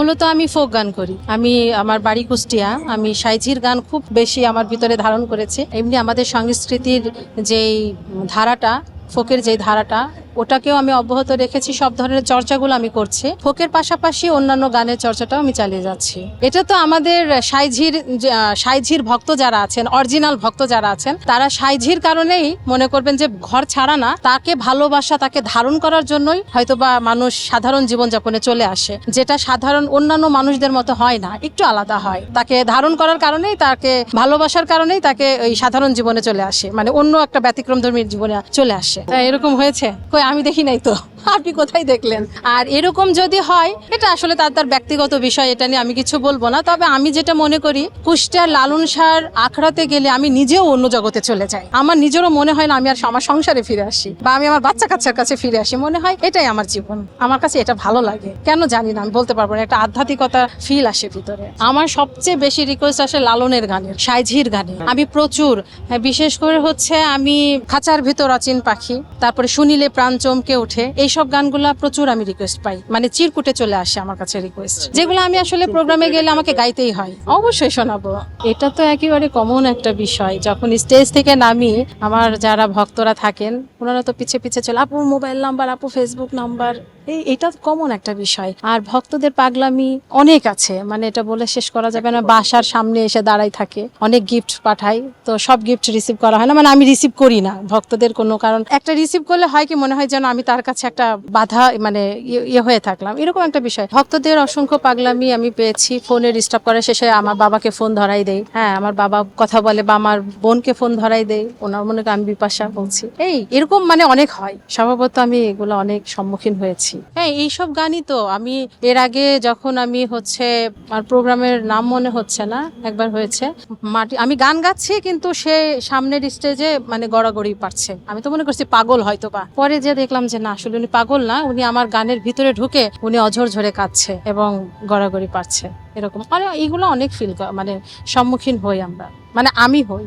মূলত আমি ফোক গান করি। আমি আমার বাড়ি কুষ্টিয়া, আমি সাইঝির গান খুব বেশি আমার ভিতরে ধারণ করেছি। এমনি আমাদের সংস্কৃতির যেই ধারাটা, ফোকের যেই ধারাটা, ওটাকেও আমি অব্যাহত রেখেছি। সব ধরনের চর্চাগুলো আমি করছি, ফোকের পাশাপাশি অন্যান্য গানের চর্চাটাও আমি চালিয়ে যাচ্ছি। এটা তো আমাদের সাইঝির ভক্ত যারা আছেন, অরিজিনাল ভক্ত যারা আছেন, তারা সাইঝির কারণেই মনে করবেন যে ঘর ছাড়া না, তাকে ভালোবাসা, তাকে ধারণ করার জন্যই হয়তোবা মানুষ সাধারণ জীবনযাপনে চলে আসে, যেটা সাধারণ অন্যান্য মানুষদের মতো হয় না, একটু আলাদা হয়। তাকে ধারণ করার কারণেই, তাকে ভালোবাসার কারণেই তাকে ওই সাধারণ জীবনে চলে আসে, মানে অন্য একটা ব্যতিক্রমধর্মী জীবনে চলে আসে। তাই এরকম হয়েছে? কই আমি দেখি নাই তো, আপনি কোথায় দেখলেন? আর এরকম যদি হয়, এটা আসলে তার ব্যক্তিগত বিষয়, এটা নিয়ে আমি কিছু বলবো না। তবে আমি যেটা মনে করি, কুষ্টিয়ার লালন শাহর আখড়াতে গেলে আমি নিজেও অন্য জগতে চলে যাই। আমার নিজেরও মনে হয় না আমি আর আমার সংসারে ফিরে আসি, বা আমি আমার বাচ্চা কাচ্চার কাছে ফিরে আসি। মনে হয় এটাই আমার জীবন, আমার কাছে এটা ভালো লাগে। কেন জানি না, আমি বলতে পারবো না, একটা আধ্যাত্মিকতা ফিল আসে ভিতরে। আমার সবচেয়ে বেশি রিকোয়েস্ট আসে লালনের গানের, সাইঝির গানে। আমি প্রচুর, বিশেষ করে হচ্ছে আমি খাঁচার ভিতর অচিন পাখি, তারপরে শুনিলে প্রাণ চমকে ওঠে, এইসব গানগুলা প্রচুর আমি রিকোয়েস্ট পাই, মানে চিরকুটে চলে আসে আমার কাছে রিকোয়েস্ট, যেগুলো আমি আসলে প্রোগ্রামে গেলে আমাকে গাইতেই হয়। অবশ্যই শোনাবো, এটা তো একেবারে কমন একটা বিষয়। যখন স্টেজ থেকে নামি, আমার যারা ভক্তরা থাকেন ওনারা তো পিছে পিছে চলে, আপু মোবাইল নাম্বার, আপু ফেসবুক নাম্বার, এটা কমন একটা বিষয়। আর ভক্তদের পাগলামি অনেক আছে, মানে এটা বলে শেষ করা যাবে না। বাসার সামনে এসে দাঁড়াই থাকে, অনেক গিফট পাঠাই, তো সব গিফট রিসিভ করা হয় না, মানে আমি রিসিভ করি না ভক্তদের কোনো, কারণ একটা রিসিভ করলে হয় কি, মনে হয় যেন আমি তার কাছে একটা বাধা, মানে ইয়ে হয়ে থাকলাম, এরকম একটা বিষয়। ভক্তদের অসংখ্য পাগলামি আমি পেয়েছি। ফোনে ডিস্টার্ব করার শেষে আমার বাবাকে ফোন ধরাই দেই, হ্যাঁ আমার বাবা কথা বলে, বা আমার বোনকে ফোন ধরাই দেই, ওনার মনে করেন আমি বিপাশা বলছি, এরকম মানে অনেক হয়। স্বভাবত আমি এগুলো অনেক সম্মুখীন হয়েছি। হ্যাঁ, এইসব গানই তো আমি এর আগে যখন আমি হচ্ছে, আমার প্রোগ্রামের নাম মনে হচ্ছে না, একবার হয়েছে মাটি, আমি গান গাচ্ছি কিন্তু সে সামনের স্টেজে মানে গড়াগড়ি পারছে। আমি তো মনে করছি পাগল হয়তো, বা পরে যে দেখলাম যে না, আসলে উনি পাগল না, উনি আমার গানের ভিতরে ঢুকে উনি অঝর ঝরে কাঁদছে এবং গড়াগড়ি পারছে। এরকম এইগুলো অনেক ফিল, মানে সম্মুখীন হই আমরা, মানে আমি হই।